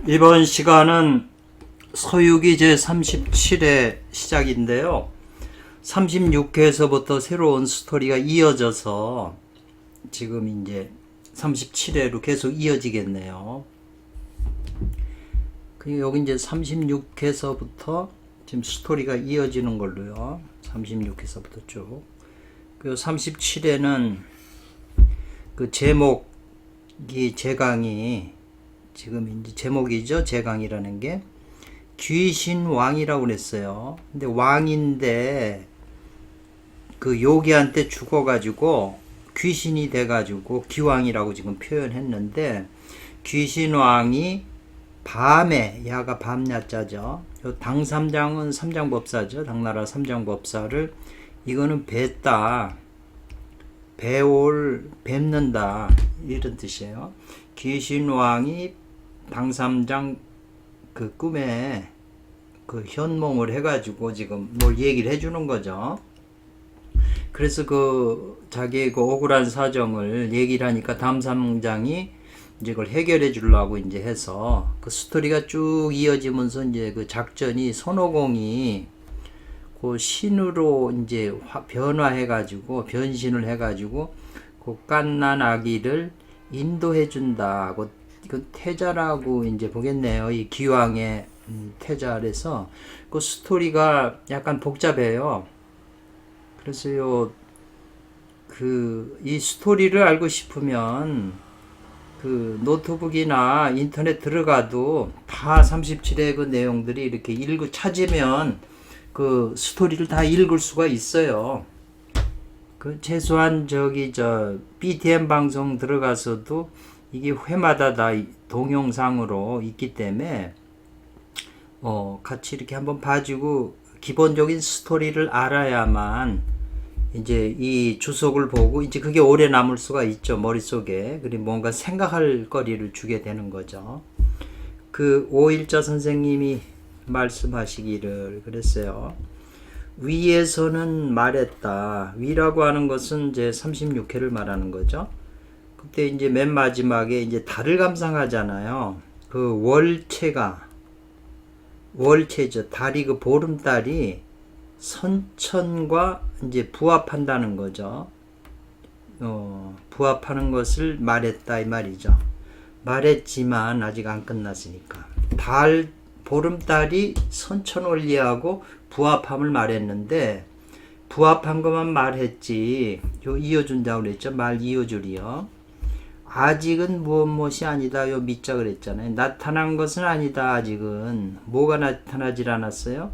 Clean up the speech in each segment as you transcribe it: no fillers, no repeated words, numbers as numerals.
이번 시간은 서유기 제37회 시작인데요. 36회에서부터 새로운 스토리가 이어져서 지금 이제 37회로 계속 이어지겠네요. 여기 이제 36회에서부터 지금 스토리가 이어지는 걸로요. 36회에서부터 쭉. 그리고 37회는 그 제목이 제강이 지금 이제 제목이죠. 제강이라는 게 귀신 왕이라고 그랬어요. 근데 왕인데 그 요기한테 죽어가지고 귀신이 돼가지고 귀왕이라고 지금 표현했는데, 귀신 왕이 밤에, 야가 밤야자죠. 당삼장은 삼장법사죠. 당나라 삼장법사를 이거는 뵀다, 뵙는다 이런 뜻이에요. 귀신 왕이 당삼장 그 꿈에 그 현몽을 해가지고 지금 뭘 얘기를 해주는 거죠. 그래서 그 자기의 그 억울한 사정을 얘기를 하니까 당삼장이 이제 그걸 해결해 주려고 이제 해서 그 스토리가 쭉 이어지면서 이제 그 작전이 손오공이 그 신으로 이제 변화해가지고 변신을 해가지고 그 갓난 아기를 인도해 준다. 그 태자라고 이제 보겠네요. 이 기왕의 태자라서 그 스토리가 약간 복잡해요. 그래서요, 이 스토리를 알고 싶으면 그 노트북이나 인터넷 들어가도 다 37회 그 내용들이 이렇게 찾으면 그 스토리를 다 읽을 수가 있어요. 그 최소한 BTM 방송 들어가서도 이게 회마다 다 동영상으로 있기 때문에 같이 이렇게 한번 봐주고 기본적인 스토리를 알아야만 이제 이 주석을 보고 이제 그게 오래 남을 수가 있죠, 머릿속에. 그리고 뭔가 생각할 거리를 주게 되는 거죠. 그 오일자 선생님이 말씀하시기를 그랬어요. 위에서는 말했다. 위라고 하는 것은 이제 36회를 말하는 거죠. 그때 이제 맨 마지막에 이제 달을 감상하잖아요. 그 월체죠. 달이 그 보름달이 선천과 이제 부합한다는 거죠. 부합하는 것을 말했다 이 말이죠. 말했지만 아직 안 끝났으니까. 보름달이 선천원리하고 부합함을 말했는데, 부합한 것만 말했지 이어준다고 그랬죠. 말 이어줄이요. 아직은 무엇이 아니다. 요 미자 그랬잖아요. 나타난 것은 아니다. 아직은 뭐가 나타나질 않았어요.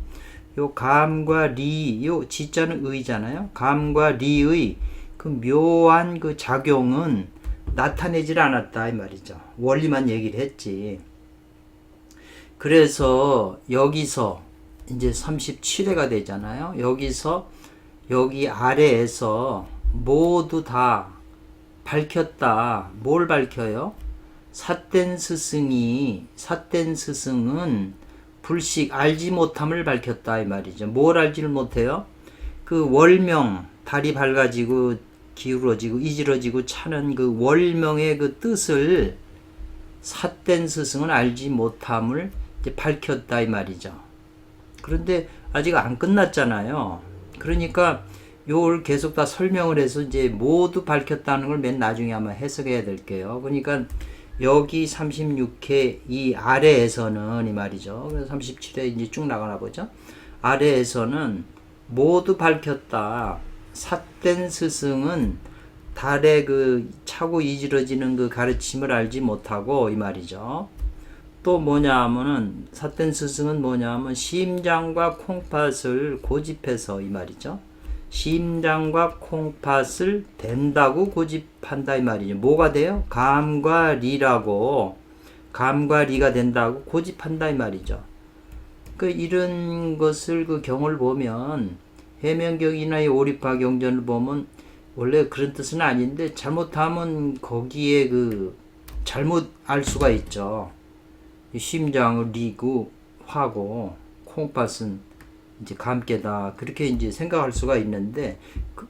요 감과 리, 요 지자는 의잖아요. 감과 리의 그 묘한 그 작용은 나타내질 않았다 이 말이죠. 원리만 얘기를 했지. 그래서 여기서 이제 37회가 되잖아요. 여기 아래에서 모두 다 밝혔다. 뭘 밝혀요? 삿된 스승은 불식 알지 못함을 밝혔다 이 말이죠. 뭘 알지를 못해요? 그 월명, 달이 밝아지고 기울어지고 이질어지고 차는 그 월명의 그 뜻을 삿된 스승은 알지 못함을 이제 밝혔다 이 말이죠. 그런데 아직 안 끝났잖아요. 그러니까 요걸 계속 다 설명을 해서 이제 모두 밝혔다는 걸 맨 나중에 아마 해석해야 될게요. 그러니까 여기 36회 이 아래에서는 이 말이죠. 그래서 37회 이제 쭉 나가나 보죠. 아래에서는 모두 밝혔다. 삿된 스승은 달의 그 차고 이질어지는 그 가르침을 알지 못하고 이 말이죠. 또 뭐냐 하면은 삿된 스승은 뭐냐 하면 심장과 콩팥을 고집해서 이 말이죠. 심장과 콩팥을 된다고 고집한다 이 말이죠. 뭐가 돼요? 감과 리가 된다고 고집한다 이 말이죠. 이런 것을 그 경을 보면, 해명경이나 이 오리파 경전을 보면 원래 그런 뜻은 아닌데 잘못하면 거기에 그 잘못 알 수가 있죠. 심장을 리고 화고 콩팥은 이제 감깨다 그렇게 이제 생각할 수가 있는데,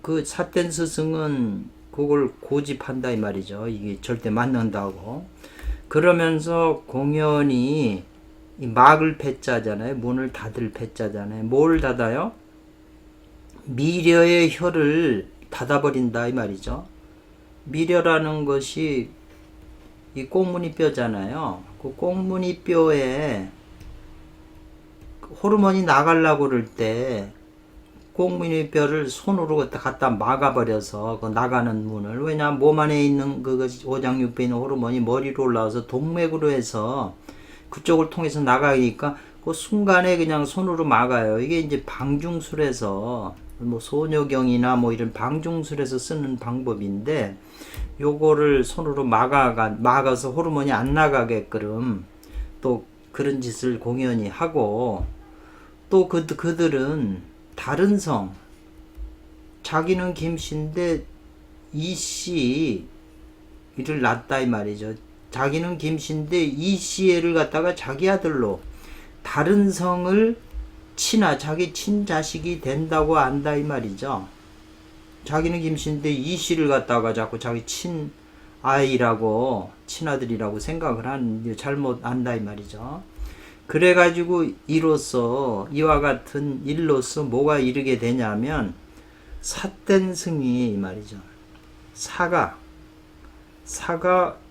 그 삿된 스승은 그걸 고집한다 이 말이죠. 이게 절대 맞는다고. 그러면서 공연이 이 막을 패자잖아요. 문을 닫을 패자잖아요. 뭘 닫아요? 미려의 혀를 닫아버린다 이 말이죠. 미려라는 것이 이 꽁무니 뼈잖아요. 그 꽁무니 뼈에 호르몬이 나가려고 그럴 때 꽁무니 뼈를 손으로 갖다 막아버려서 그 나가는 문을, 왜냐 몸 안에 있는 오장육부에 있는 호르몬이 머리로 올라와서 동맥으로 해서 그쪽을 통해서 나가니까 그 순간에 그냥 손으로 막아요. 이게 이제 방중술에서 뭐 소녀경이나 뭐 이런 방중술에서 쓰는 방법인데, 요거를 손으로 막아서 호르몬이 안 나가게끔 또 그런 짓을 공연히 하고, 또 그들은 다른 성, 자기는 김씨인데 이씨 이를 낳았다 이 말이죠. 자기는 김씨인데 이씨를 갖다가 자기 아들로 다른 성을 자기 친자식이 된다고 안다 이 말이죠. 자기는 김씨인데 이씨를 갖다가 자꾸 자기 친아이라고 친아들이라고 생각을 하는, 잘못 안다 이 말이죠. 그래가지고 이와 같은 일로서 뭐가 이르게 되냐면 삿된 승이 이 말이죠. 사가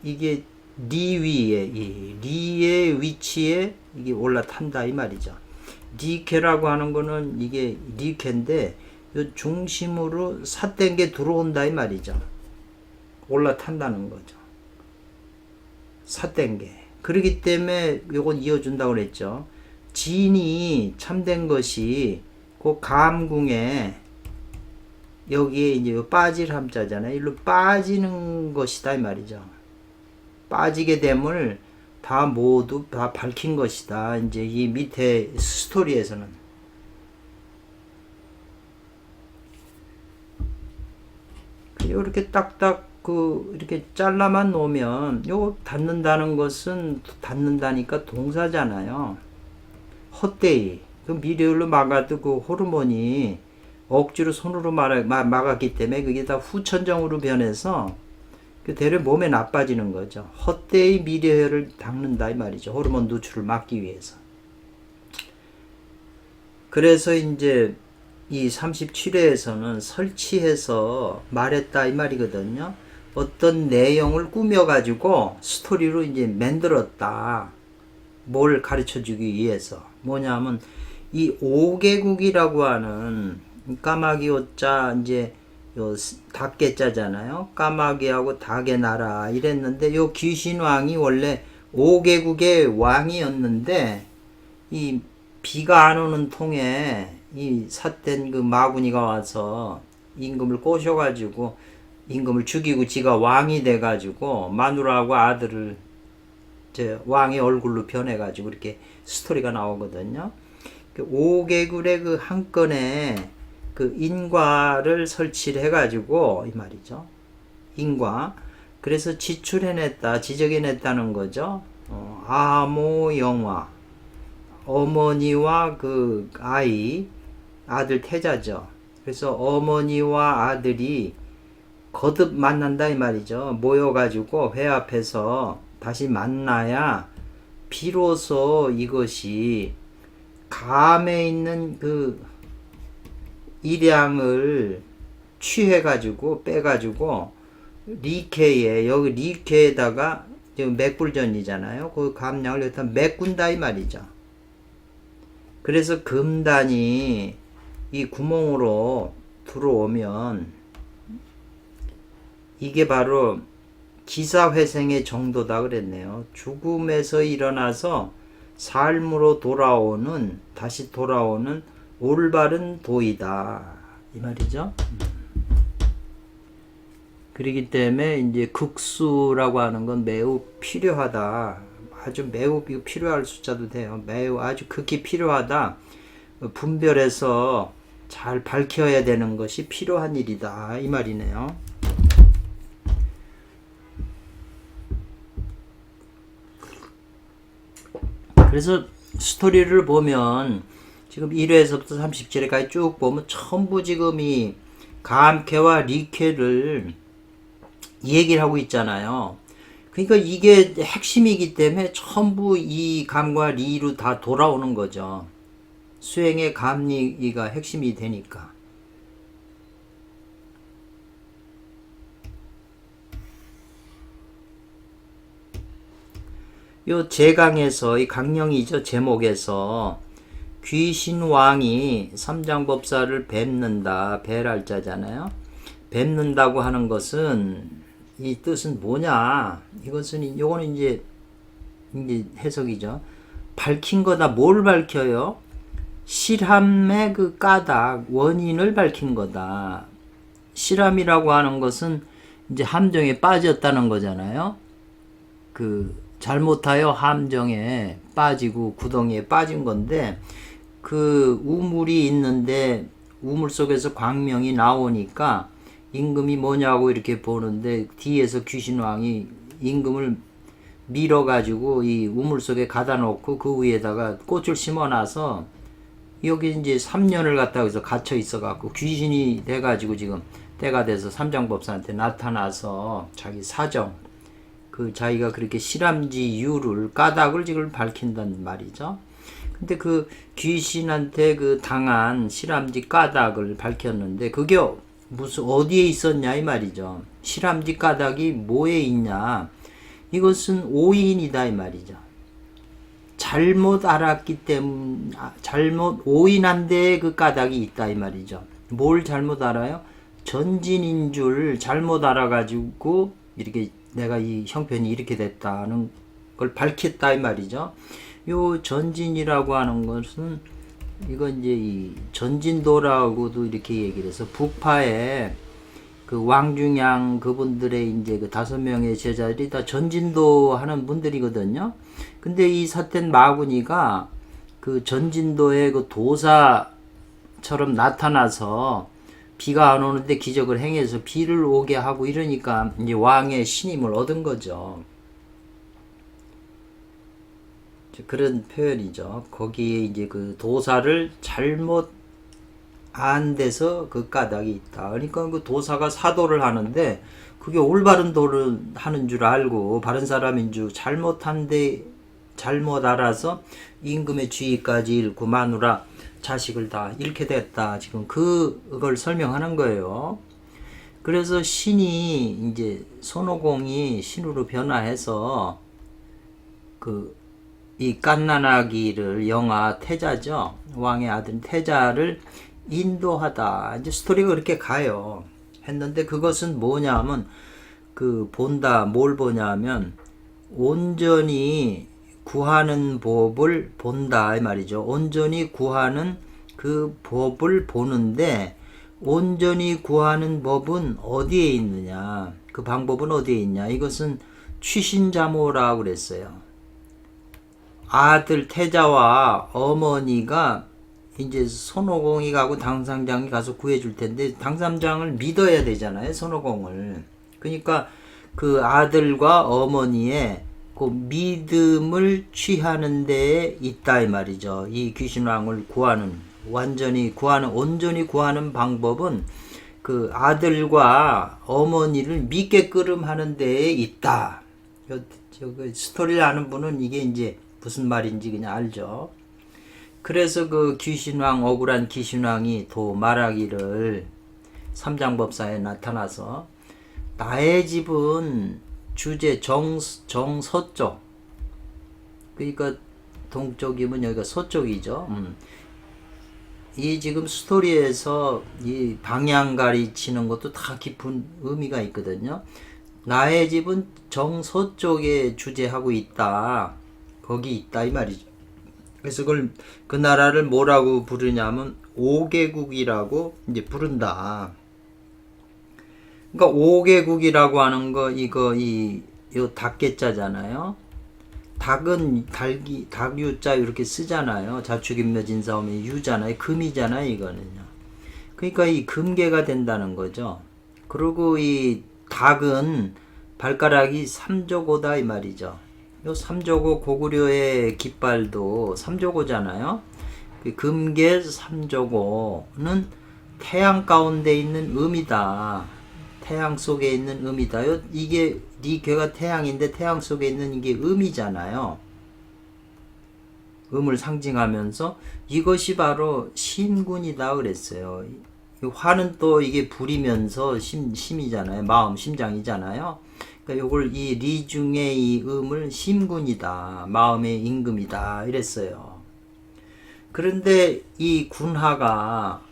이게 리의 위치에 이게 올라탄다 이 말이죠. 리케라고 하는 거는 이게 리케인데 요 중심으로 삿된 게 들어온다 이 말이죠. 올라탄다는 거죠. 삿된 게. 그렇기 때문에 요건 이어준다고 그랬죠. 진이 참된 것이 그 감궁에 여기에 이제 빠질 함자잖아요. 일로 빠지는 것이다 이 말이죠. 빠지게 됨을 모두 다 밝힌 것이다. 이제 이 밑에 스토리에서는. 이렇게 딱딱 이렇게 잘라만 놓으면, 요 닫는다는 것은 닫는다니까 동사잖아요. 헛되이 그 미래율로 막아도 그 호르몬이 억지로 손으로 막았기 때문에 그게 다 후천정으로 변해서 대려 몸에 나빠지는 거죠. 헛되이 미래혈을 닦는다 이 말이죠. 호르몬 누출을 막기 위해서. 그래서 이제 이 37회에서는 설치해서 말했다 이 말이거든요. 어떤 내용을 꾸며가지고 스토리로 이제 만들었다. 뭘 가르쳐 주기 위해서. 뭐냐면 이 5개국이라고 하는 까마귀 오자 이제 요 닭개자잖아요. 까마귀하고 닭의 나라 이랬는데, 요 귀신왕이 원래 5개국의 왕이었는데 이 비가 안 오는 통에 이 삿된 그 마구니가 와서 임금을 꼬셔가지고 임금을 죽이고 지가 왕이 돼가지고 마누라하고 아들을 왕의 얼굴로 변해가지고 이렇게 스토리가 나오거든요. 5개국의 그 한 건에 그 인과를 설치를 해가지고 이 말이죠. 인과. 그래서 지적해냈다는 거죠. 아모 영화. 어머니와 그 아들 태자죠. 그래서 어머니와 아들이 거듭 만난다 이 말이죠. 모여가지고 회 앞에서 다시 만나야 비로소 이것이 감에 있는 그 일양을 취해가지고 빼가지고 여기 리케에다가 지금 맥불전이잖아요. 그 감량을 여기다 메꾼다 이 말이죠. 그래서 금단이 이 구멍으로 들어오면 이게 바로 기사회생의 정도다 그랬네요. 죽음에서 일어나서 삶으로 다시 돌아오는 올바른 도이다 이 말이죠. 그렇기 때문에 이제 극수라고 하는 건 매우 필요하다. 아주 매우 필요할 숫자도 돼요. 매우 아주 극히 필요하다. 분별해서 잘 밝혀야 되는 것이 필요한 일이다 이 말이네요. 그래서 스토리를 보면 지금 1회에서부터 37회까지 쭉 보면 전부 지금 이 감캐와 리캐를 얘기를 하고 있잖아요. 그러니까 이게 핵심이기 때문에 전부 이 감과 리로 다 돌아오는 거죠. 수행의 감리가 핵심이 되니까. 요 제강에서 이 강령이죠. 제목에서 귀신왕이 삼장법사를 뵙는다. 뵐알자잖아요. 뵙는다고 하는 것은 이 뜻은 뭐냐? 이것은 요거는 이제 해석이죠. 밝힌 거다. 뭘 밝혀요? 실함의 그 까닭, 원인을 밝힌 거다. 실함이라고 하는 것은 이제 함정에 빠졌다는 거잖아요. 그 잘못하여 함정에 빠지고 구덩이에 빠진 건데 그 우물이 있는데 우물 속에서 광명이 나오니까 임금이 뭐냐고 이렇게 보는데 뒤에서 귀신왕이 임금을 밀어가지고 이 우물 속에 가다 놓고 그 위에다가 꽃을 심어놔서 여기 이제 3년을 갖다 여기서 갇혀 있어갖고 귀신이 돼가지고 지금 때가 돼서 삼장법사한테 나타나서 자기 사정, 그 자기가 그렇게 실함지 이유를 까닭을 지금 밝힌단 말이죠. 근데 그 귀신한테 그 당한 실함지 까닭을 밝혔는데 그게 무슨 어디에 있었냐 이 말이죠. 실함지 까닭이 뭐에 있냐? 이것은 오인이다 이 말이죠. 잘못 알았기 때문에 잘못 오인한 데에 그 까닭이 있다 이 말이죠. 뭘 잘못 알아요? 전진인 줄 잘못 알아가지고 이렇게 내가 이 형편이 이렇게 됐다는 걸 밝혔다 이 말이죠. 요 전진이라고 하는 것은 이건 이제 이 전진도라고도 이렇게 얘기를 해서 북파에 그 왕중양 그분들의 이제 그 5명의 제자들이 다 전진도 하는 분들이거든요. 근데 이 삿된 마구니가 그 전진도의 그 도사처럼 나타나서 비가 안 오는데 기적을 행해서 비를 오게 하고 이러니까 이제 왕의 신임을 얻은 거죠. 그런 표현이죠. 거기에 이제 그 도사를 잘못 안 돼서 그 까닭이 있다. 그러니까 그 도사가 사도를 하는데 그게 올바른 도를 하는 줄 알고 바른 사람인 줄 잘못한데 잘못 알아서 임금의 주의까지 잃고 마누라 자식을 다 잃게 됐다. 지금 그걸 설명하는 거예요. 그래서 신이 이제 손오공이 신으로 변화해서 그 이 갓난아기를 영아 태자죠. 왕의 아들 태자를 인도하다. 이제 스토리가 그렇게 가요. 했는데 그것은 뭐냐면 그 본다. 뭘 보냐면 온전히 구하는 법을 본다 이 말이죠. 온전히 구하는 그 법을 보는데 온전히 구하는 법은 어디에 있느냐? 그 방법은 어디에 있냐? 이것은 취신자모라고 그랬어요. 아들 태자와 어머니가 이제 손오공이 가고 당상장이 가서 구해줄 텐데 당상장을 믿어야 되잖아요. 손오공을. 그러니까 그 아들과 어머니의 그 믿음을 취하는 데에 있다 이 말이죠. 이 귀신왕을 구하는 온전히 구하는 방법은 그 아들과 어머니를 믿게끔 하는 데에 있다. 스토리를 아는 분은 이게 이제 무슨 말인지 그냥 알죠. 그래서 그 귀신왕, 억울한 귀신왕이 도 말하기를 삼장법사에 나타나서 나의 집은 주제 정서쪽, 그러니까 동쪽이면 여기가 서쪽이죠. 이 지금 스토리에서 이 방향 가리치는 것도 다 깊은 의미가 있거든요. 나의 집은 정서쪽에 주재하고 있다. 거기 있다 이 말이죠. 그래서 그걸 그 나라를 뭐라고 부르냐면 오개국이라고 이제 부른다. 그러니까 오개국이라고 하는 거 이거 요 닭개자잖아요. 닭은 닭유자 이렇게 쓰잖아요. 자축인묘진사오면 유잖아요. 금이잖아요. 이거는요. 그러니까 이 금계가 된다는 거죠. 그리고 이 닭은 발가락이 3조고다 이 말이죠. 요 3조고 고구려의 깃발도 3조고잖아요. 그 금계 3조고는 태양 가운데 있는 음이다. 태양 속에 있는 음이다. 이게 네 괴가 태양인데 태양 속에 있는 이게 음이잖아요. 음을 상징하면서 이것이 바로 신군이다 그랬어요. 화는 또 이게 불이면서 심이잖아요. 마음, 심장이잖아요. 그러니까 요걸 이 리중의 이 음을 심군이다. 마음의 임금이다. 이랬어요. 그런데 이 군하가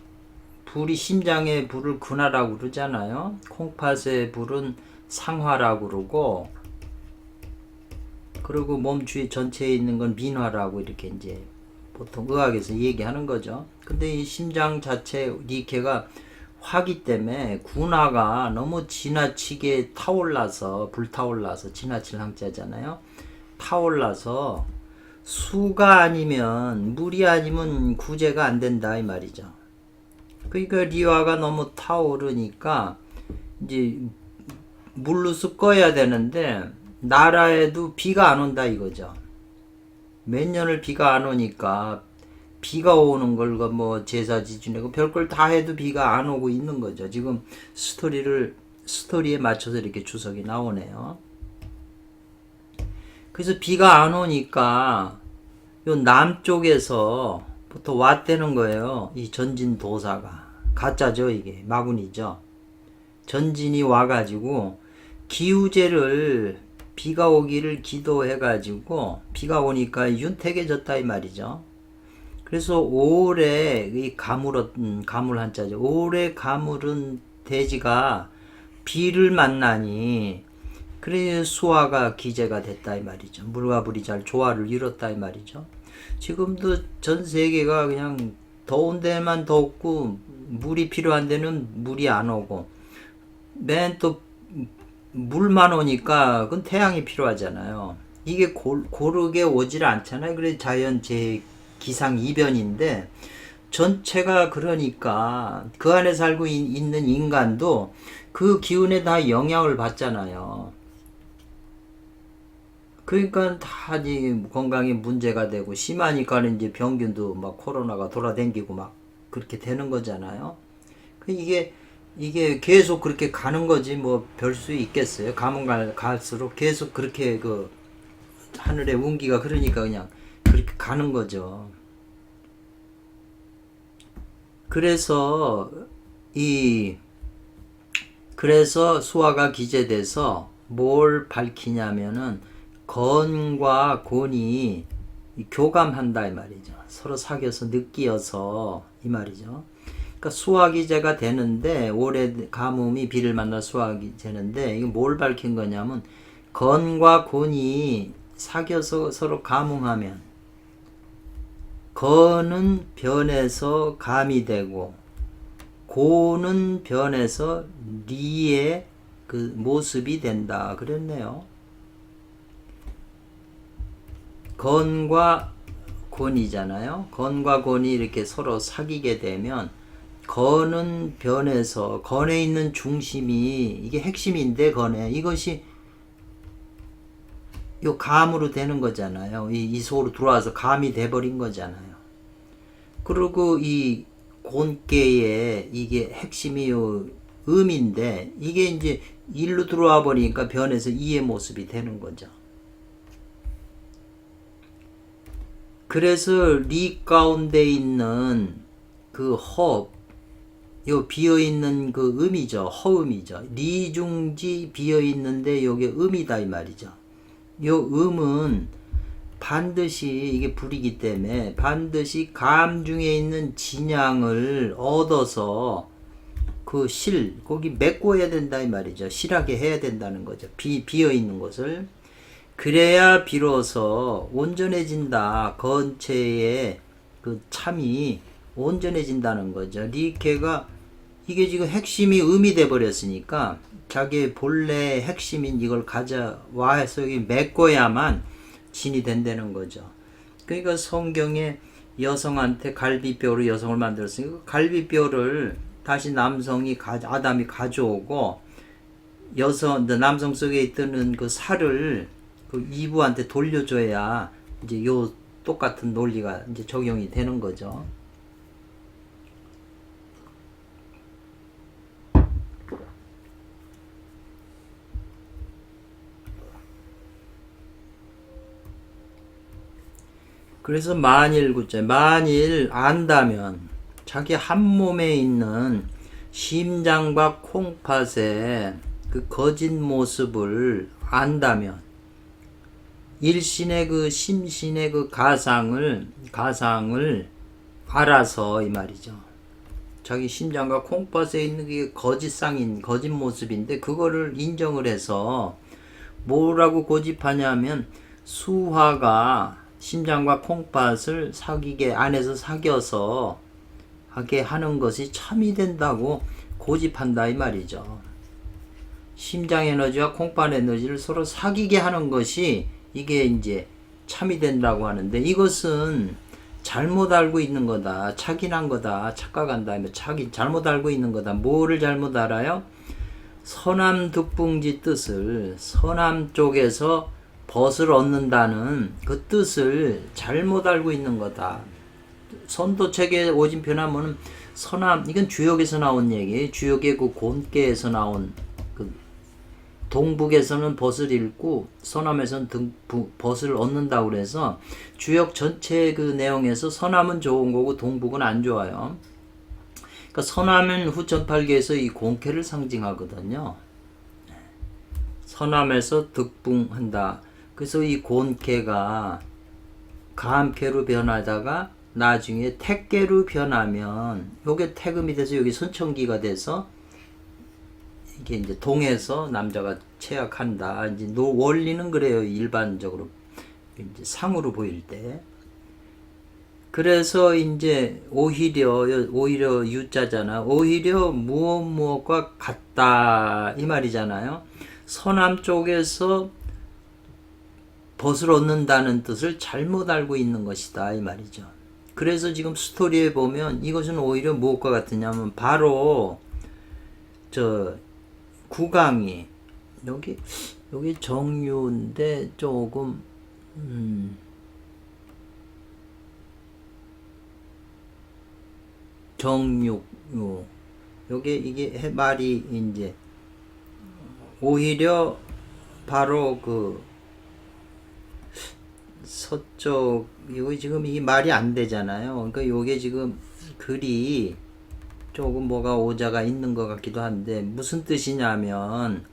불이 심장의 불을 군하라고 그러잖아요. 콩팥의 불은 상화라고 그러고 그리고 몸 주위 전체에 있는 건 민화라고 이렇게 이제 보통 의학에서 얘기하는 거죠. 근데 이 심장 자체 니케가 화기 때문에 군화가 너무 지나치게 타올라서 불타올라서 지나칠 항자잖아요. 타올라서 수가 아니면 물이 아니면 구제가 안 된다 이 말이죠. 그러니까 리화가 너무 타오르니까 이제 물로 섞어야 되는데 나라에도 비가 안 온다 이거죠. 몇 년을 비가 안 오니까 비가 오는 걸 뭐 제사 지지내고 별걸 다 해도 비가 안 오고 있는 거죠. 지금 스토리에 맞춰서 이렇게 주석이 나오네요. 그래서 비가 안 오니까 요 남쪽에서부터 왔다는 거예요. 이 전진 도사가 가짜죠. 이게 마군이죠. 전진이 와가지고 기우제를 비가 오기를 기도해가지고 비가 오니까 윤택해졌다 이 말이죠. 그래서 올해 이 가물 한자죠. 올해 가물은 돼지가 비를 만나니 그래 수화가 기제가 됐다 이 말이죠. 물과 불이 잘 조화를 이뤘다 이 말이죠. 지금도 전 세계가 그냥 더운 데만 덥고 물이 필요한 데는 물이 안 오고 맨 또 물만 오니까 그건 태양이 필요하잖아요. 이게 고르게 오질 않잖아요. 그래 자연 제 기상 이변인데 전체가 그러니까 그 안에 살고 있는 인간도 그 기운에 다 영향을 받잖아요. 그러니까 다 건강에 문제가 되고 심하니까는 이제 병균도 막 코로나가 돌아다니고 막 그렇게 되는 거잖아요. 이게 계속 그렇게 가는 거지 뭐 별 수 있겠어요. 가면 갈수록 계속 그렇게 그 하늘의 운기가 그러니까 그냥 그렇게 가는 거죠. 그래서 그래서 수화가 기재돼서 뭘 밝히냐면은 건과 곤이 교감한다 이 말이죠. 서로 사귀어서 느끼어서 이 말이죠. 그러니까 수화기제가 되는데 올해 가뭄이 비를 만나 수화기제는데 이게 뭘 밝힌 거냐면 건과 곤이 사귀어서 서로 감흥하면 건은 변해서 감이 되고 곤은 변해서 리의 그 모습이 된다 그랬네요. 건과 곤이잖아요. 건과 곤이 이렇게 서로 사귀게 되면 건은 변해서 건에 있는 중심이 이게 핵심인데 건에 이것이 요 감으로 되는 거잖아요. 이 속으로 들어와서 감이 돼버린 거잖아요. 그리고 이 곤계의 이게 핵심이 요 음인데 이게 이제 일로 들어와 버리니까 변해서 이의 모습이 되는 거죠. 그래서 리 가운데 있는 그 허, 요 비어있는 그 음이죠. 허음이죠. 리중지 비어있는데 요게 음이다 이 말이죠. 요 음은 반드시 이게 불이기 때문에 반드시 감 중에 있는 진양을 얻어서 그 거기 메꿔야 된다 이 말이죠. 실하게 해야 된다는 거죠. 비어있는 것을. 그래야 비로소 온전해진다. 건체의 그 참이 온전해진다는 거죠. 리케가 이게 지금 핵심이 음이 돼버렸으니까 자기의 본래 핵심인 이걸 가져와서 여기 메꿔야만 진이 된다는 거죠. 그러니까 성경에 여성한테 갈비뼈로 여성을 만들었으니까 갈비뼈를 다시 아담이 가져오고 남성 속에 있던 그 살을 그 이브한테 돌려줘야 이제 요 똑같은 논리가 이제 적용이 되는 거죠. 그래서 만일 안다면 자기 한 몸에 있는 심장과 콩팥의 그 거짓 모습을 안다면 일신의 그 심신의 그 가상을 알아서 이 말이죠. 자기 심장과 콩팥에 있는 게 거짓상인 거짓 모습인데 그거를 인정을 해서 뭐라고 고집하냐면 수화가 심장과 콩팥을 안에서 사귀어서 하게 하는 것이 참이 된다고 고집한다 이 말이죠. 심장 에너지와 콩팥 에너지를 서로 사귀게 하는 것이 이게 이제 참이 된다고 하는데 이것은 잘못 알고 있는 거다. 착인한 거다. 착각한다. 잘못 알고 있는 거다. 뭐를 잘못 알아요? 서남득붕지 뜻을 서남 쪽에서 벗을 얻는다는 그 뜻을 잘못 알고 있는 거다. 선도책에 오진편하면 서남, 이건 주역에서 나온 얘기예요. 주역의 그 곤께에서 나온 그 동북에서는 벗을 잃고 서남에서는 벗을 얻는다고 그래서 주역 전체 그 내용에서 서남은 좋은 거고 동북은 안 좋아요. 그러니까 서남은 후천팔계에서 이 곤캐를 상징하거든요. 서남에서 득붕한다. 그래서 이 곤캐가 감캐로 변하다가 나중에 택계로 변하면 요게 태금이 돼서 여기 선천기가 돼서 이게 이제 동에서 남자가 체약한다. 이제 원리는 그래요. 일반적으로 이제 상으로 보일 때. 그래서 이제 오히려 유자잖아. 오히려 무엇과 같다 이 말이잖아요. 서남 쪽에서 벗을 얻는다는 뜻을 잘못 알고 있는 것이다 이 말이죠. 그래서 지금 스토리에 보면 이것은 오히려 무엇과 같으냐면 바로 구강이 여기 정유인데 조금 정육 요게 이게 말이 이제 오히려 바로 그 서쪽 이거 지금 이 말이 안 되잖아요. 그러니까 요게 지금 글이 조금 뭐가 오자가 있는 것 같기도 한데 무슨 뜻이냐면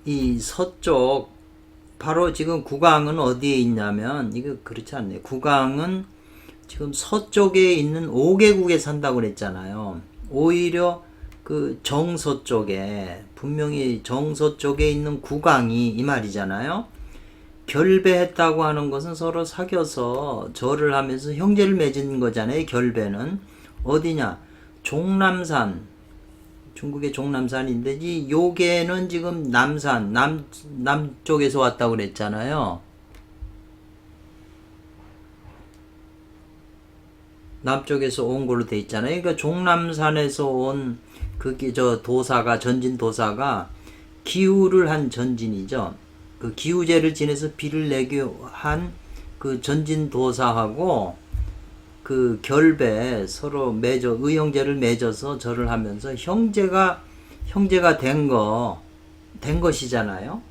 이 서쪽 바로 지금 구강은 어디에 있냐면 이거 그렇지 않네요. 구강은 지금 서쪽에 있는 5개국에 산다고 그랬잖아요. 오히려 그 정서쪽에 분명히 정서쪽에 있는 구강이 이 말이잖아요. 결배했다고 하는 것은 서로 사귀어서 절을 하면서 형제를 맺은 거잖아요. 결배는 어디냐? 종남산, 중국의 종남산인데 이 요게는 지금 남산, 남쪽에서 왔다고 그랬잖아요. 남쪽에서 온 걸로 돼 있잖아요. 그러니까 종남산에서 온 그게 전진 도사가 기우를 한 전진이죠. 그 기우제를 지내서 비를 내게 한 그 전진 도사하고 그 결배 서로 의형제를 맺어서 절을 하면서 형제가 된 것이잖아요.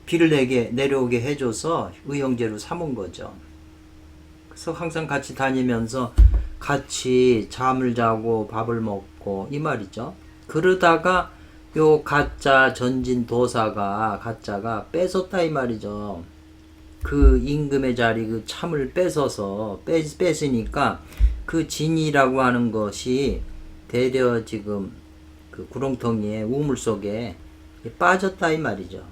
비를 내려오게 해줘서 의형제로 삼은 거죠. 그래서 항상 같이 다니면서 같이 잠을 자고 밥을 먹고 이 말이죠. 그러다가 요 가짜 전진 도사가 가짜가 뺏었다 이 말이죠. 그 임금의 자리 그 참을 뺏으니까 그 진이라고 하는 것이 대려 지금 그 구렁텅이에 우물 속에 빠졌다 이 말이죠.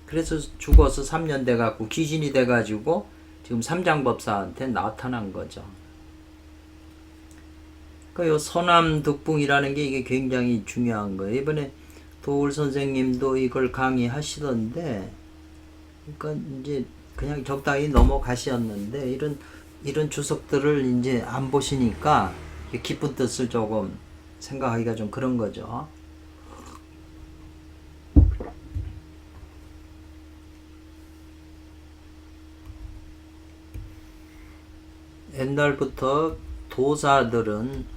그래서 죽어서 3년 돼갖고 귀신이 돼가지고 지금 삼장법사한테 나타난 거죠. 그러니까 요 서남득붕이라는 게 이게 굉장히 중요한 거예요. 이번에 도울 선생님도 이걸 강의하시던데, 그러니까 이제 그냥 적당히 넘어가셨는데 이런 주석들을 이제 안 보시니까 깊은 뜻을 조금 생각하기가 좀 그런 거죠. 옛날부터 도사들은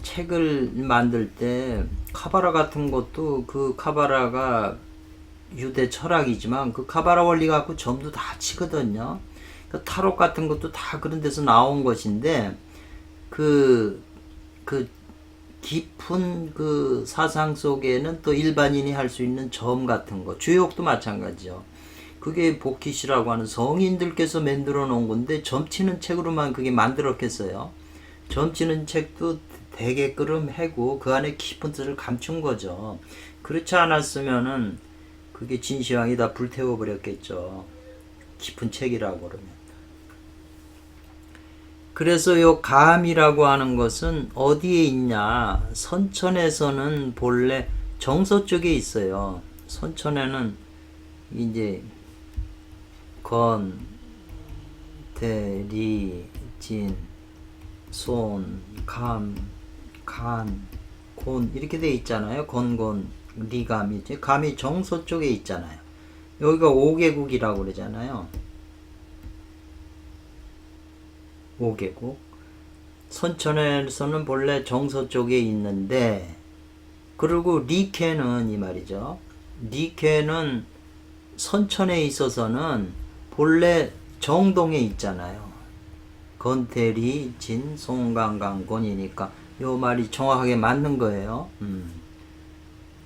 책을 만들 때 카바라 같은 것도 그 카바라가 유대 철학이지만 그 카바라 원리 갖고 점도 다 치거든요. 그러니까 타로 같은 것도 다 그런 데서 나온 것인데 그 깊은 그 사상 속에는 또 일반인이 할 수 있는 점 같은 거, 주역도 마찬가지죠. 그게 보킷이라고 하는 성인들께서 만들어 놓은 건데 점치는 책으로만 그게 만들었겠어요. 점치는 책도 대개끌음 해고 그 안에 깊은 뜻을 감춘 거죠. 그렇지 않았으면은 그게 진시황이 다 불태워 버렸겠죠. 깊은 책이라고 그러면. 그래서 요 감이라고 하는 것은 어디에 있냐? 선천에서는 본래 정서 쪽에 있어요. 선천에는 이제 건, 대, 리, 진, 손, 감, 간, 곤 이렇게 돼 있잖아요. 건곤, 리감이 감이 정서 쪽에 있잖아요. 여기가 5개국이라고 그러잖아요. 5개국. 선천에서는 본래 정서 쪽에 있는데, 그리고 리케는 이 말이죠. 리케는 선천에 있어서는 본래 정동에 있잖아요. 건태리, 진, 송강강, 곤이니까 요 말이 정확하게 맞는 거예요.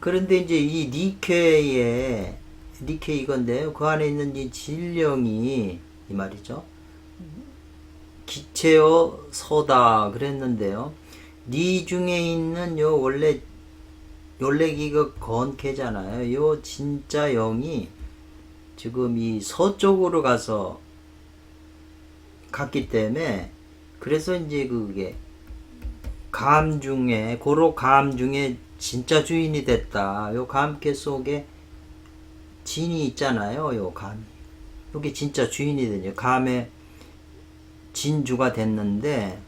그런데 이제 이 리케의 리케 이건데요. 그 안에 있는 이 진령이 이 말이죠. 기체어 서다 그랬는데요. 리 중에 있는 요 원래 기가 건캐잖아요. 요 진짜 영이 지금 이 서쪽으로 가서 갔기 때문에 그래서 이제 그게 감 중에 고로 감 중에 진짜 주인이 됐다. 요 감캐 속에 진이 있잖아요. 요 감이 여기 진짜 주인이 되죠. 감의 진주가 됐는데,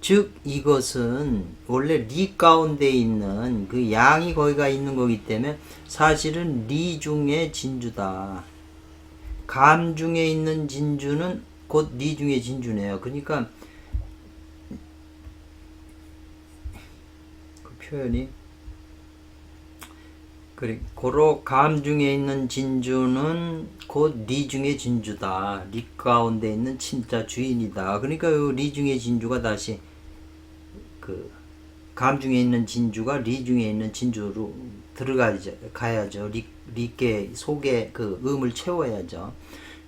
즉 이것은 원래 리 가운데 있는 그 양이 거기가 있는 거기 때문에 사실은 리 중에 진주다. 감 중에 있는 진주는 곧 리 중에 진주네요. 그러니까 그 표현이 그래, 고로 감 중에 있는 진주는 곧 리 중에 진주다. 리 가운데 있는 진짜 주인이다. 그러니까 리 중에 진주가 다시 그 감 중에 있는 진주가 리 중에 있는 진주로 가야죠. 리께 속에 그 음을 채워야죠.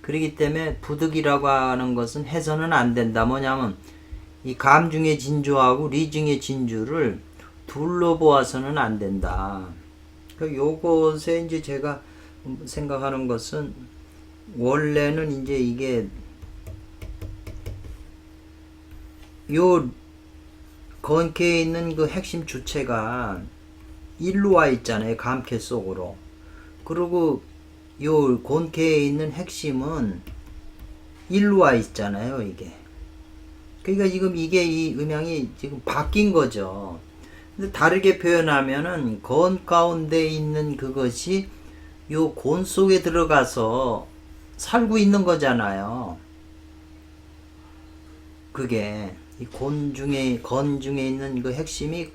그렇기 때문에 부득이라고 하는 것은 해서는 안 된다. 뭐냐면 이 감 중에 진주하고 리 중에 진주를 둘러 보아서는 안 된다. 요것에 이제 제가 생각하는 것은 원래는 이제 이게 요 건캐에 있는 그 핵심 주체가 일로 와 있잖아요. 감캐 속으로. 그리고 요 곤캐에 있는 핵심은 일로 와 있잖아요. 이게. 그러니까 지금 이게 이 음양이 지금 바뀐 거죠. 근데 다르게 표현하면은 건 가운데 있는 그것이 요 곤 속에 들어가서 살고 있는 거잖아요. 그게 이 건 중에 있는 그 핵심이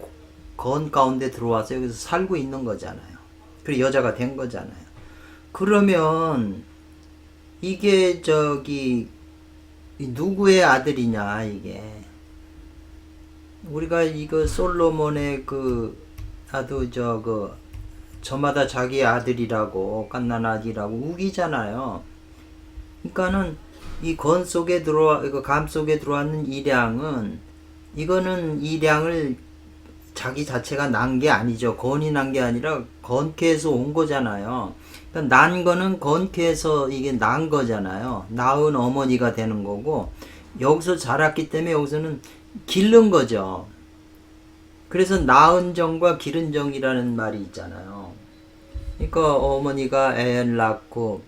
건 가운데 들어와서 여기서 살고 있는 거잖아요. 그리고 여자가 된 거잖아요. 그러면 이게 누구의 아들이냐 이게. 우리가 이거 솔로몬의 나도 저마다 자기 아들이라고 갓난아기라고 우기잖아요. 그러니까는 이 건 속에 감 속에 들어왔는 이량은 이거는 이량을 자기 자체가 난 게 아니죠. 건이 난 게 아니라 건캐에서 온 거잖아요. 그러니까 난 거는 건캐에서 이게 난 거잖아요. 낳은 어머니가 되는 거고 여기서 자랐기 때문에 여기서는 기른 거죠. 그래서 낳은 정과 기른 정이라는 말이 있잖아요. 그러니까 어머니가 애를 낳고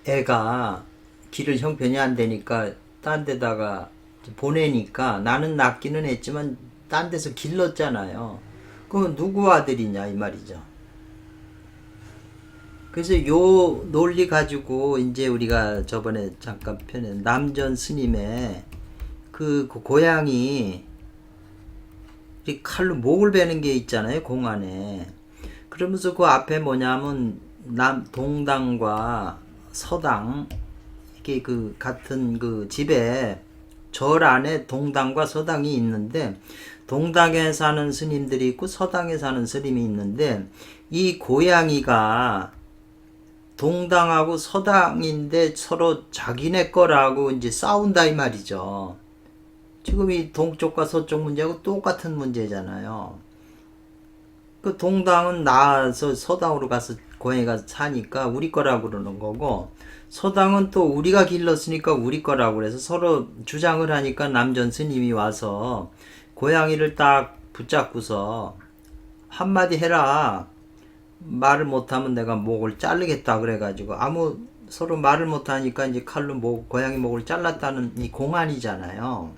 애가 기를 형편이 안 되니까 딴 데다가 보내니까 나는 낳기는 했지만 딴 데서 길렀잖아요. 그럼 누구 아들이냐 이 말이죠. 그래서 요 논리 가지고 이제 우리가 저번에 잠깐 펴낸 남전 스님의 그 고양이 칼로 목을 베는 게 있잖아요. 공안에. 그러면서 그 앞에 뭐냐면 동당과 서당 이렇게 그 같은 그 집에 절 안에 동당과 서당이 있는데 동당에 사는 스님들이 있고 서당에 사는 스님이 있는데 이 고양이가 동당하고 서당인데 서로 자기네 거라고 이제 싸운다 이 말이죠. 지금 이 동쪽과 서쪽 문제하고 똑같은 문제잖아요. 그 동당은 나와서 서당으로 가서 고양이가 사니까 우리 거라고 그러는 거고 서당은 또 우리가 길렀으니까 우리 거라고 그래서 서로 주장을 하니까 남전 스님이 와서 고양이를 딱 붙잡고서 한마디 해라. 말을 못하면 내가 목을 자르겠다 그래가지고 서로 말을 못하니까 이제 칼로 고양이 목을 잘랐다는 이 공안이잖아요.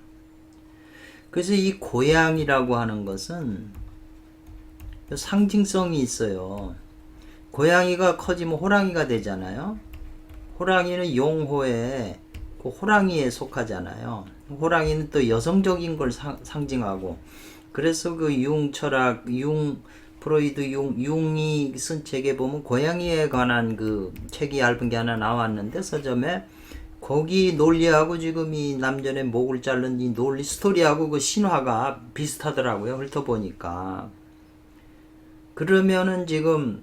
그래서 이 고양이라고 하는 것은 상징성이 있어요. 고양이가 커지면 호랑이가 되잖아요. 호랑이는 용호에 그 호랑이에 속하잖아요. 호랑이는 또 여성적인 걸 상징하고 그래서 그 융 철학 프로이드 융이 쓴 책에 보면 고양이에 관한 그 책이 얇은 게 하나 나왔는데 서점에 거기 논리하고 지금 이 남전의 목을 자른 이 논리 스토리하고 그 신화가 비슷하더라고요. 훑어보니까. 그러면은 지금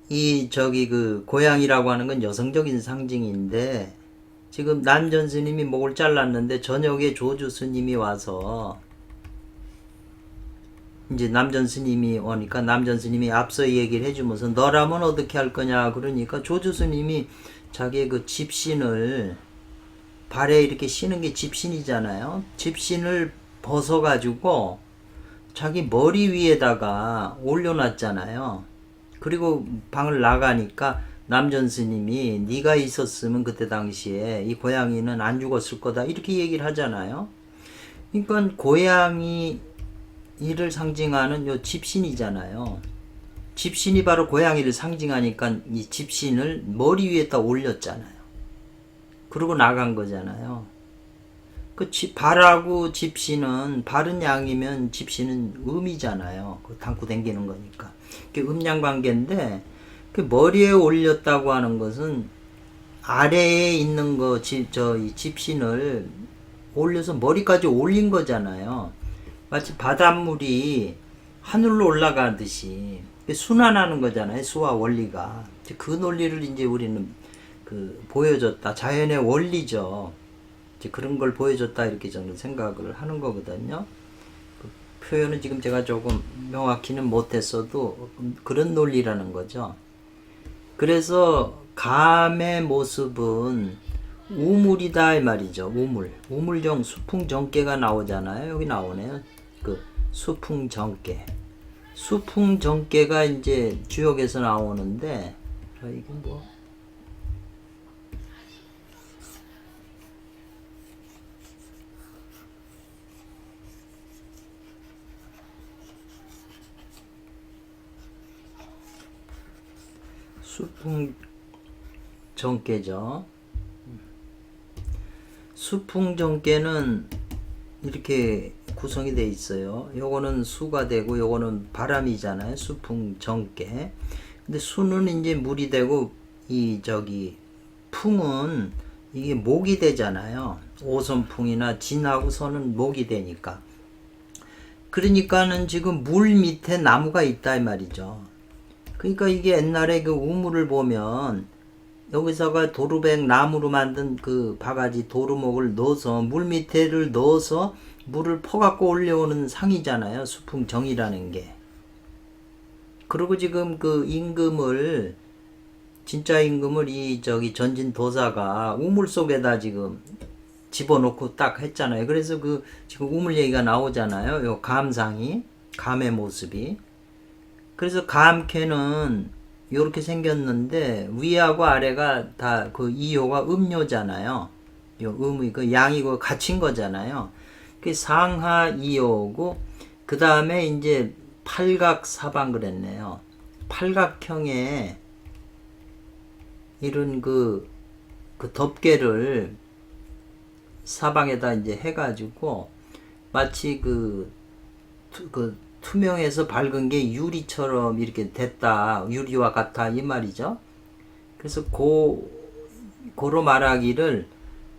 그 고양이라고 하는 건 여성적인 상징인데 지금 남전 스님이 목을 잘랐는데 저녁에 조주 스님이 와서 이제 남전 스님이 오니까 남전 스님이 앞서 얘기를 해주면서 너라면 어떻게 할 거냐 그러니까 조주 스님이 자기의 그 집신을 발에 이렇게 신은 게 집신이잖아요. 집신을 벗어가지고 자기 머리 위에다가 올려놨잖아요. 그리고 방을 나가니까 남전 스님이 네가 있었으면 그때 당시에 이 고양이는 안 죽었을 거다 이렇게 얘기를 하잖아요. 그러니까 고양이를 상징하는 요 집신이잖아요. 집신이 바로 고양이를 상징하니까 이 집신을 머리 위에다 올렸잖아요. 그러고 나간 거잖아요. 그 발하고 집신은 발은 양이면 집신은 음이잖아요. 그 담고 댕기는 거니까. 그게 음양 관계인데 그 머리에 올렸다고 하는 것은 아래에 있는 이 집신을 올려서 머리까지 올린 거잖아요. 마치 바닷물이 하늘로 올라가듯이 순환하는 거잖아요. 수와 원리가. 그 논리를 이제 우리는 보여줬다. 자연의 원리죠. 이제 그런 걸 보여줬다 이렇게 저는 생각을 하는 거거든요. 그 표현은 지금 제가 조금 명확히는 못했어도 그런 논리라는 거죠. 그래서 감의 모습은 우물이다 이 말이죠. 우물정 수풍정계가 나오잖아요. 여기 나오네요. 그 수풍정계. 수풍정계가 이제 주역에서 나오는데 이게 뭐 수풍정계죠. 수풍정계는 이렇게 구성이 돼 있어요. 요거는 수가 되고 요거는 바람이잖아요. 수풍정계. 근데 수는 이제 물이 되고 풍은 이게 목이 되잖아요. 오선풍이나 진하고 선은 목이 되니까. 그러니까는 지금 물 밑에 나무가 있다 이 말이죠. 그러니까 이게 옛날에 그 우물을 보면 여기서가 도루백 나무로 만든 그 바가지 도루목을 넣어서 물 밑에를 넣어서 물을 퍼갖고 올려오는 상이잖아요. 수풍정이라는 게. 그리고 지금 그 진짜 임금을 전진 도사가 우물 속에다 지금 집어넣고 딱 했잖아요. 그래서 지금 우물 얘기가 나오잖아요. 요 감상이, 감의 모습이. 그래서 감캐는 이렇게 생겼는데 위하고 아래가 다 그 이호가 음료잖아요. 요 음이 그 양이고 갇힌 거잖아요. 그 상하 이호고 그 다음에 이제 팔각 사방 그랬네요. 팔각형의 이런 그 덮개를 사방에다 이제 해가지고 마치 투명해서 밝은 게 유리처럼 이렇게 됐다. 유리와 같아 이 말이죠. 그래서 고로 말하기를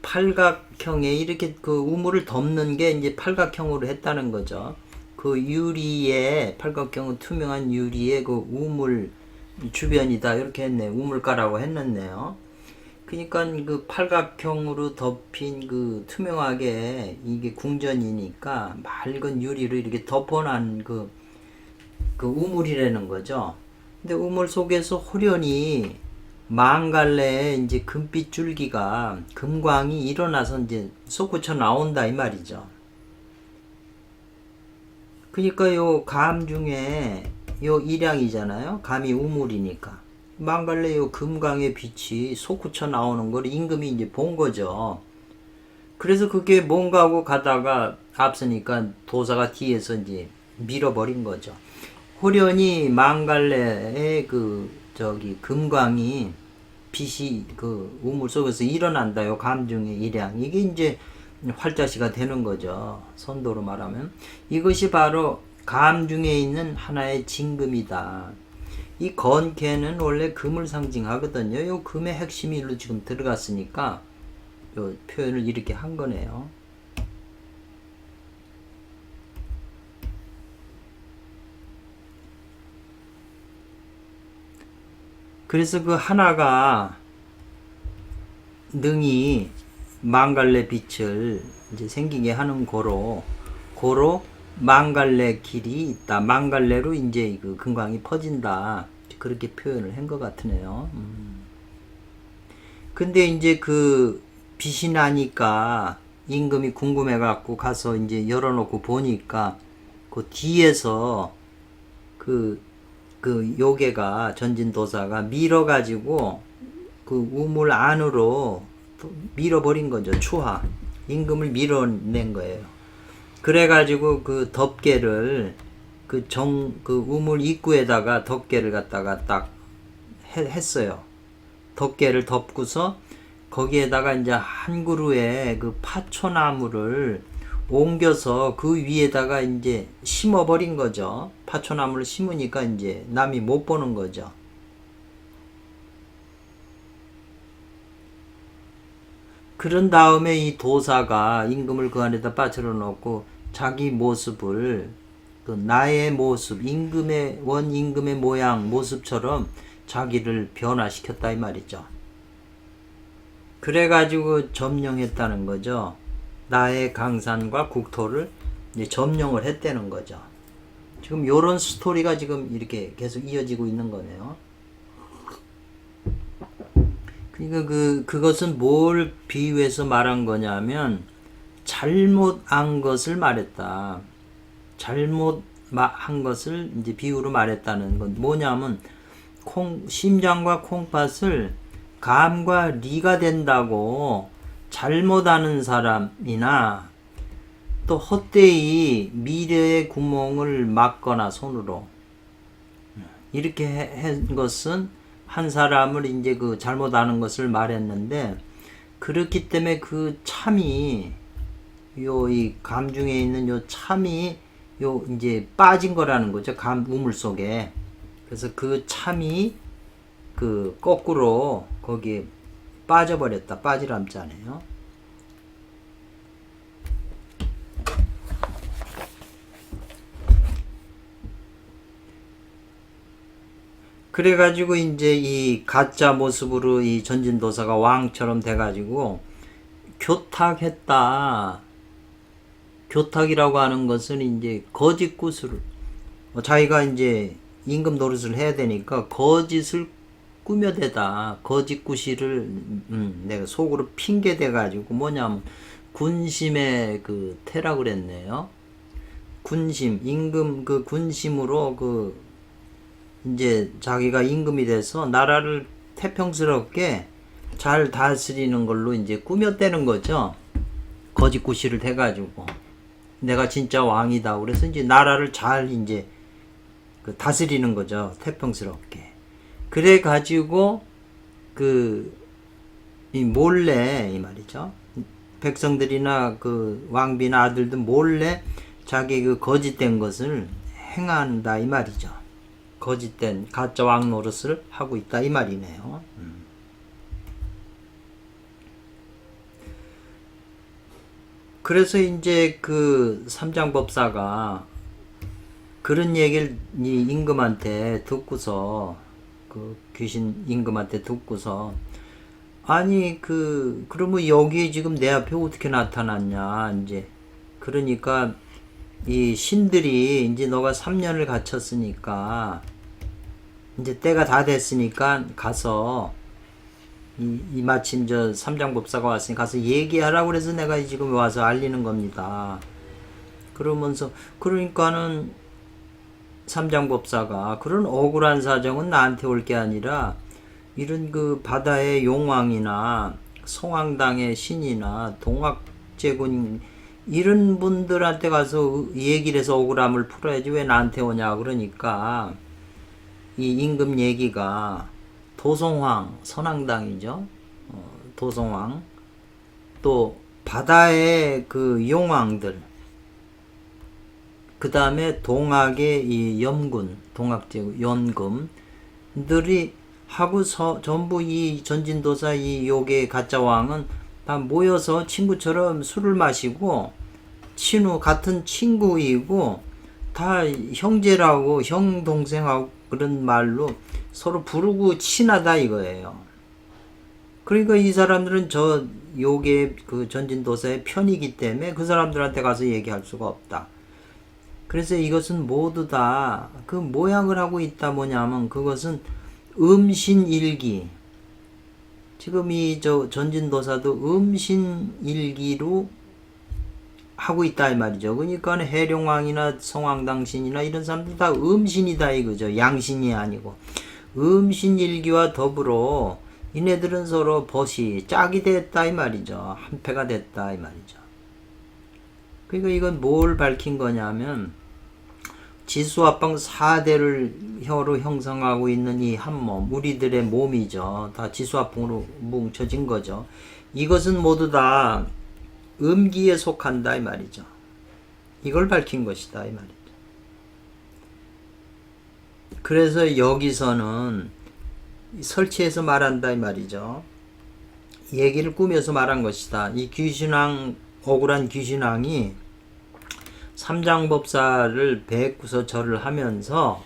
팔각형에 이렇게 그 우물을 덮는 게 이제 팔각형으로 했다는 거죠. 그 유리에 팔각형은 투명한 유리에 그 우물 주변이다 이렇게 했네. 우물가라고 했었네요. 그러니까 그 팔각형으로 덮인 그 투명하게 이게 궁전이니까 맑은 유리로 이렇게 덮어놓은 그 우물이라는 거죠. 근데 우물 속에서 호련히 망갈래에 이제 금빛 줄기가 금광이 일어나서 이제 솟구쳐 나온다 이 말이죠. 그러니까 요 감 중에 요 일양이잖아요. 감이 우물이니까 망갈래 요 금광의 빛이 솟구쳐 나오는 걸 임금이 이제 본 거죠. 그래서 그게 뭔가 하고 가다가 앞서니까 도사가 뒤에서 이제 밀어버린 거죠. 호련히 망갈래의 금광이 빛이 그 우물 속에서 일어난다. 요 감중의 일양. 이게 이제 활자시가 되는 거죠. 선도로 말하면. 이것이 바로 감중에 있는 하나의 진금이다. 이 건개는 원래 금을 상징하거든요. 요 금의 핵심이 일로 지금 들어갔으니까 요 표현을 이렇게 한 거네요. 그래서 그 하나가 능히 망갈래 빛을 이제 생기게 하는 고로 망갈래 길이 있다. 망갈래로 이제 그 금광이 퍼진다. 그렇게 표현을 한 것 같으네요. 근데 이제 그 빛이 나니까 임금이 궁금해갖고 가서 이제 열어놓고 보니까 그 뒤에서 그 요괴가 전진도사가 밀어가지고 그 우물 안으로 밀어버린 거죠. 추하. 임금을 밀어낸 거예요. 그래가지고 그 덮개를 그 우물 입구에다가 덮개를 갖다가 딱 했어요. 덮개를 덮고서 거기에다가 이제 한 그루의 그 파초나무를 옮겨서 그 위에다가 이제 심어버린 거죠. 파초나무를 심으니까 이제 남이 못 보는 거죠. 그런 다음에 이 도사가 임금을 그 안에다 빠뜨려 놓고 자기 모습을 그 나의 모습, 원임금의 모양, 모습처럼 자기를 변화시켰다 이 말이죠. 그래가지고 점령했다는 거죠. 나의 강산과 국토를 이제 점령을 했다는 거죠. 지금 요런 스토리가 지금 이렇게 계속 이어지고 있는 거네요. 그러니까 그것은 뭘 비유해서 말한 거냐면 잘못한 것을 말했다. 잘못한 것을 이제 비유로 말했다는 건 뭐냐면 심장과 콩팥을 감과 리가 된다고 잘못하는 사람이나 또 헛되이 미래의 구멍을 막거나 손으로 이렇게 한 것은 한 사람을 이제 그 잘못하는 것을 말했는데 그렇기 때문에 그 참이 이 감 중에 있는 요 참이 요 이제 빠진 거라는 거죠. 감 우물 속에. 그래서 그 참이 그 거꾸로 거기에 빠져버렸다. 빠지람자네요. 그래가지고 이제 이 가짜 모습으로 이 전진도사가 왕처럼 돼가지고 교탁했다. 교탁이라고 하는 것은 이제 거짓 구슬. 자기가 이제 임금 노릇을 해야 되니까 거짓을 꾸며대다. 거짓 구실을 내가 속으로 핑계대가지고 뭐냐면 군심의 그 태라 그랬네요. 군심, 임금 그 군심으로 이제 자기가 임금이 돼서 나라를 태평스럽게 잘 다스리는 걸로 이제 꾸몄대는 거죠. 거짓 구실을 대가지고 내가 진짜 왕이다. 그래서 이제 나라를 잘 이제 다스리는 거죠. 태평스럽게. 그래 가지고 이 몰래 이 말이죠. 백성들이나 그 왕비나 아들들 몰래 자기 그 거짓된 것을 행한다 이 말이죠. 거짓된 가짜 왕 노릇을 하고 있다 이 말이네요. 그래서 이제 그 삼장법사가 그런 얘기를 이 임금한테 듣고서, 그 귀신 임금한테 듣고서, 아니 그러면 여기 지금 내 앞에 어떻게 나타났냐 이제. 그러니까 이 신들이 이제 너가 3년을 갇혔으니까 이제 때가 다 됐으니까 가서 이 마침 저 삼장법사가 왔으니 가서 얘기하라고 그래서 내가 지금 와서 알리는 겁니다. 그러면서, 그러니까는 삼장법사가 그런 억울한 사정은 나한테 올 게 아니라 이런 그 바다의 용왕이나 성황당의 신이나 동학제군 이런 분들한테 가서 얘기를 해서 억울함을 풀어야지 왜 나한테 오냐. 그러니까 이 임금 얘기가 도성황, 선왕당이죠. 도성황, 또 바다의 그 용왕들, 그 다음에 동학의 이 염군, 동학제국 연금들이 하고 전부 이 전진도사 이 요괴 가짜 왕은 다 모여서 친구처럼 술을 마시고 친구 같은 친구이고 다 형제라고 형 동생하고 그런 말로 서로 부르고 친하다 이거예요. 그러니까 이 사람들은 저 요괴 그 전진도사의 편이기 때문에 그 사람들한테 가서 얘기할 수가 없다. 그래서 이것은 모두 다 그 모양을 하고 있다. 뭐냐면 그것은 음신일기. 지금 이 저 전진도사도 음신일기로 하고 있다 이 말이죠. 그러니까 해룡왕이나 성황당신이나 이런 사람들 다 음신이다 이거죠. 양신이 아니고 음신일기와 더불어 이네들은 서로 벗이 짝이 됐다 이 말이죠. 한패가 됐다 이 말이죠. 그러니까 이건 뭘 밝힌 거냐면 지수합방 4대를 혀로 형성하고 있는 이 한 몸, 우리들의 몸이죠. 다 지수합방으로 뭉쳐진 거죠. 이것은 모두 다 음기에 속한다 이 말이죠. 이걸 밝힌 것이다 이 말이죠. 그래서 여기서는 설치해서 말한다 이 말이죠. 얘기를 꾸며서 말한 것이다. 이 귀신왕, 억울한 귀신왕이 삼장법사를 뵙고서 절을 하면서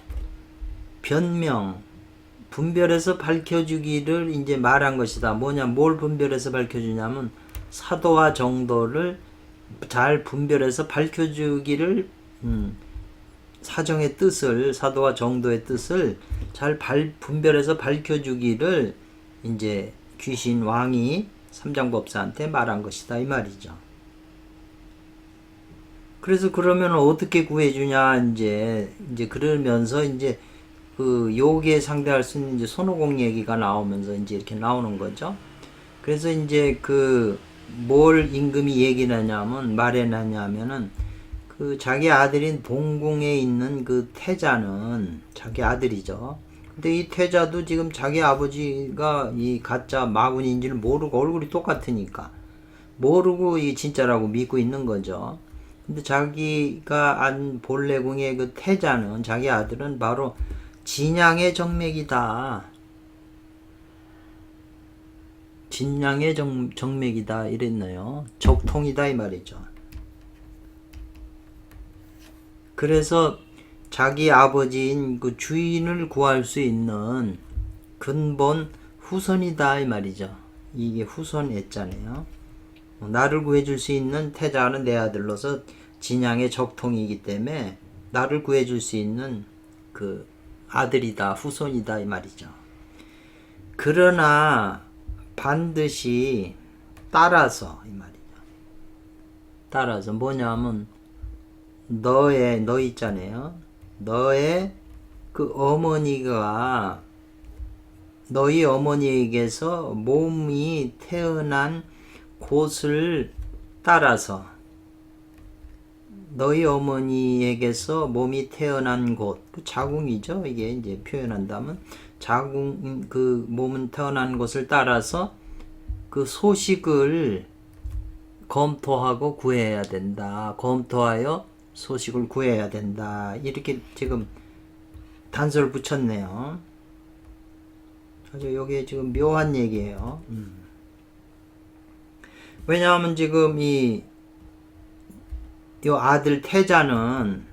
변명, 분별해서 밝혀주기를 이제 말한 것이다. 뭐냐, 뭘 분별해서 밝혀주냐면 사도와 정도를 잘 분별해서 밝혀주기를, 사정의 뜻을, 사도와 정도의 뜻을 잘 분별해서 밝혀주기를 이제 귀신 왕이 삼장법사한테 말한 것이다 이 말이죠. 그래서 그러면 어떻게 구해주냐 이제 그러면서 이제 그 요기에 상대할 수 있는 이제 손오공 얘기가 나오면서 이제 이렇게 나오는 거죠. 그래서 이제 그 뭘 임금이 얘기를 하냐면 말해놨냐면은 그 자기 아들인 동궁에 있는 그 태자는 자기 아들이죠. 근데 이 태자도 지금 자기 아버지가 이 가짜 마군인지를 모르고 얼굴이 똑같으니까 모르고 이 진짜라고 믿고 있는 거죠. 근데 자기가 안 본래궁의 그 태자는 자기 아들은 바로 진양의 정맥이다. 진양의 정맥이다 이랬네요. 적통이다 이 말이죠. 그래서 자기 아버지인 그 주인을 구할 수 있는 근본 후손이다 이 말이죠. 이게 후손 애자네요. 나를 구해줄 수 있는 태자는 내 아들로서 진양의 적통이기 때문에 나를 구해줄 수 있는 그 아들이다, 후손이다 이 말이죠. 그러나 반드시 따라서 이 말이죠. 따라서 뭐냐면 너 있잖아요. 너의 그 어머니가 너희 어머니에게서 몸이 태어난 곳을 따라서 너희 어머니에게서 몸이 태어난 곳, 그 자궁이죠. 이게 이제 표현한다면 자궁 그 몸은 태어난 곳을 따라서 그 소식을 검토하고 구해야 된다. 검토하여 소식을 구해야 된다. 이렇게 지금 단서를 붙였네요. 아주 여기에 지금 묘한 얘기예요. 왜냐하면 지금 이 요 아들 태자는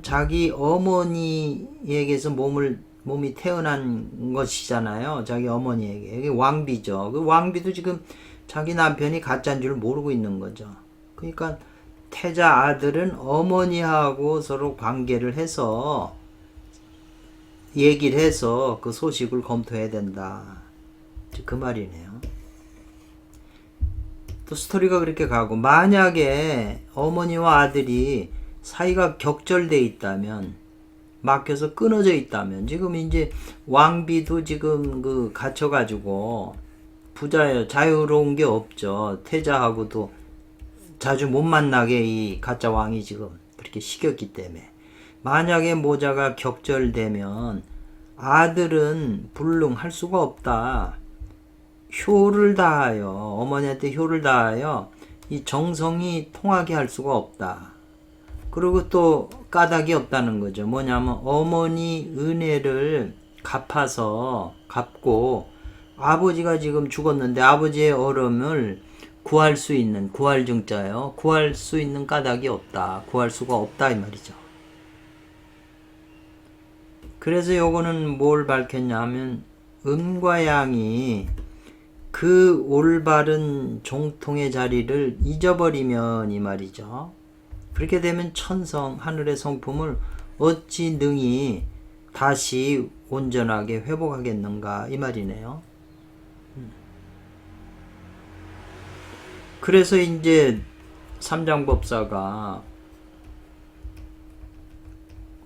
자기 어머니에게서 몸이 태어난 것이잖아요. 자기 어머니에게. 이게 왕비죠. 그 왕비도 지금 자기 남편이 가짜인 줄 모르고 있는 거죠. 그러니까 태자 아들은 어머니하고 서로 관계를 해서 얘기를 해서 그 소식을 검토해야 된다. 그 말이네요. 또 스토리가 그렇게 가고, 만약에 어머니와 아들이 사이가 격절돼 있다면, 막혀서 끊어져 있다면, 지금 이제 왕비도 지금 그 갇혀가지고 부자예요. 자유로운 게 없죠. 태자하고도 자주 못 만나게 이 가짜 왕이 지금 그렇게 시켰기 때문에, 만약에 모자가 격절되면 아들은 불능할 수가 없다. 효를 다하여, 어머니한테 효를 다하여 이 정성이 통하게 할 수가 없다. 그리고 또 까닭이 없다는 거죠. 뭐냐면 어머니 은혜를 갚고 아버지가 지금 죽었는데 아버지의 어려움을 구할 수 있는, 구할증자예요. 구할 수 있는 까닭이 없다. 구할 수가 없다 이 말이죠. 그래서 요거는 뭘 밝혔냐 하면, 음과 양이 그 올바른 종통의 자리를 잊어버리면 이 말이죠. 그렇게 되면 천성, 하늘의 성품을 어찌 능히 다시 온전하게 회복하겠는가 이 말이네요. 그래서 이제 삼장법사가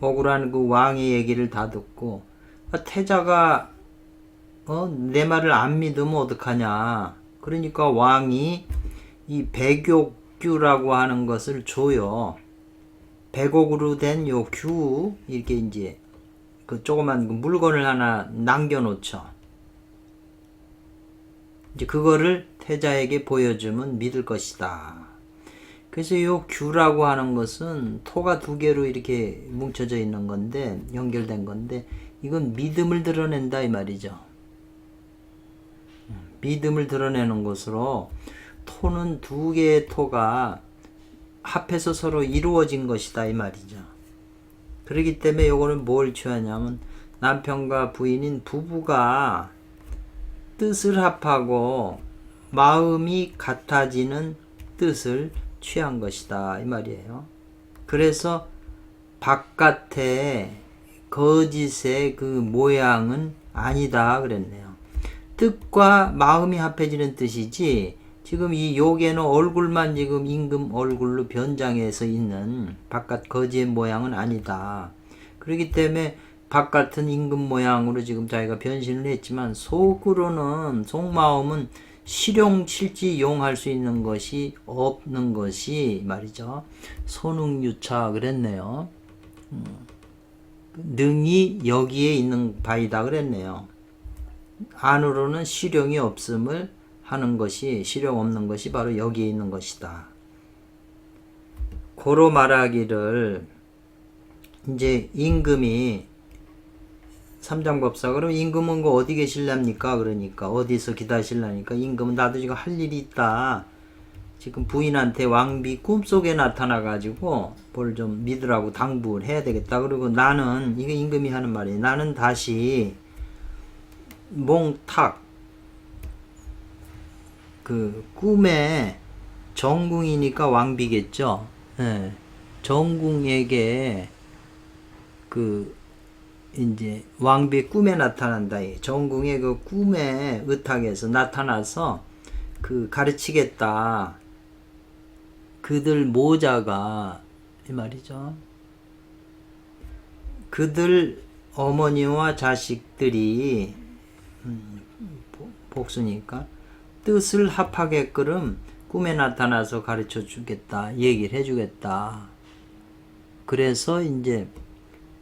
억울한 그 왕의 얘기를 다 듣고, 태자가 내 말을 안 믿으면 어떡하냐. 그러니까 왕이 이 백옥규라고 하는 것을 줘요. 백옥으로 된 요 규, 이렇게 이제 그 조그만 물건을 하나 남겨놓죠. 이제 그거를 태자에게 보여주면 믿을 것이다. 그래서 요 규라고 하는 것은 토가 두 개로 이렇게 뭉쳐져 있는 건데, 연결된 건데, 이건 믿음을 드러낸다 이 말이죠. 믿음을 드러내는 것으로, 토는 두 개의 토가 합해서 서로 이루어진 것이다 이 말이죠. 그렇기 때문에 요거는 뭘 취하냐면, 남편과 부인인 부부가 뜻을 합하고 마음이 같아지는 뜻을 취한 것이다 이 말이에요. 그래서 바깥의 거짓의 그 모양은 아니다 그랬네요. 뜻과 마음이 합해지는 뜻이지, 지금 이 요괴는 얼굴만 지금 임금 얼굴로 변장해서 있는 바깥 거짓의 모양은 아니다. 그렇기 때문에 바깥은 임금 모양으로 지금 자기가 변신을 했지만, 속마음은 실용할 수 있는 것이 없는 것이 말이죠. 손흥유차 그랬네요. 능이 여기에 있는 바이다 그랬네요. 안으로는 실용이 없음을 하는 것이, 실용 없는 것이 바로 여기에 있는 것이다. 고로 말하기를, 이제 임금이 삼장법사, 그럼 임금은 그 어디 계실랍니까? 그러니까 어디서 기다실라니까, 임금은 나도 지금 할 일이 있다. 지금 부인한테 왕비 꿈속에 나타나 가지고 뭘 좀 믿으라고 당부를 해야 되겠다. 그리고 나는, 이게 임금이 하는 말이에요. 나는 다시 몽탁 그 꿈에, 정궁이니까 왕비겠죠. 예. 정궁에게 그 이제 왕비 꿈에 나타난다. 정궁의 그 꿈의 의탁에서 나타나서 그 가르치겠다. 그들 모자가 이 말이죠. 그들 어머니와 자식들이 복수니까 뜻을 합하게끔 꿈에 나타나서 가르쳐 주겠다. 얘기를 해 주겠다. 그래서 이제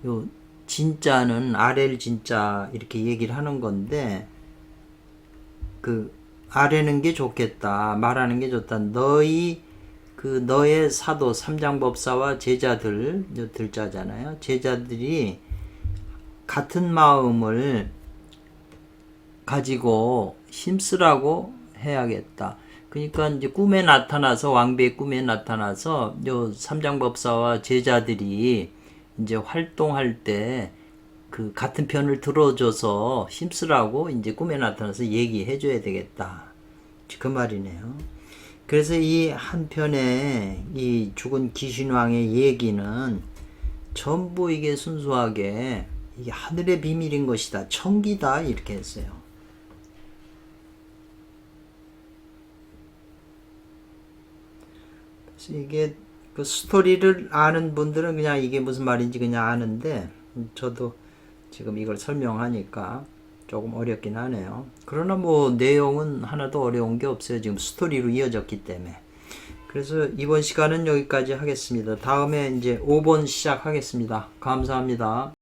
요 진짜는 아렐 진짜 이렇게 얘기를 하는 건데, 그 아뢰는 게 좋겠다, 말하는 게 좋다. 너의 사도 삼장법사와 제자들, 들자잖아요. 제자들이 같은 마음을 가지고 힘쓰라고 해야겠다. 그러니까 이제 꿈에 나타나서 왕비의 꿈에 나타나서 요 삼장법사와 제자들이 이제 활동할 때 그 같은 편을 들어줘서 힘쓰라고 이제 꿈에 나타나서 얘기해 줘야 되겠다. 그 말이네요. 그래서 이 한편의 이 죽은 귀신왕의 얘기는 전부 이게 순수하게 이게 하늘의 비밀인 것이다. 청기다. 이렇게 했어요. 그래서 이게 그 스토리를 아는 분들은 그냥 이게 무슨 말인지 그냥 아는데 저도 지금 이걸 설명하니까 조금 어렵긴 하네요. 그러나 뭐 내용은 하나도 어려운 게 없어요. 지금 스토리로 이어졌기 때문에. 그래서 이번 시간은 여기까지 하겠습니다. 다음에 이제 5번 시작하겠습니다. 감사합니다.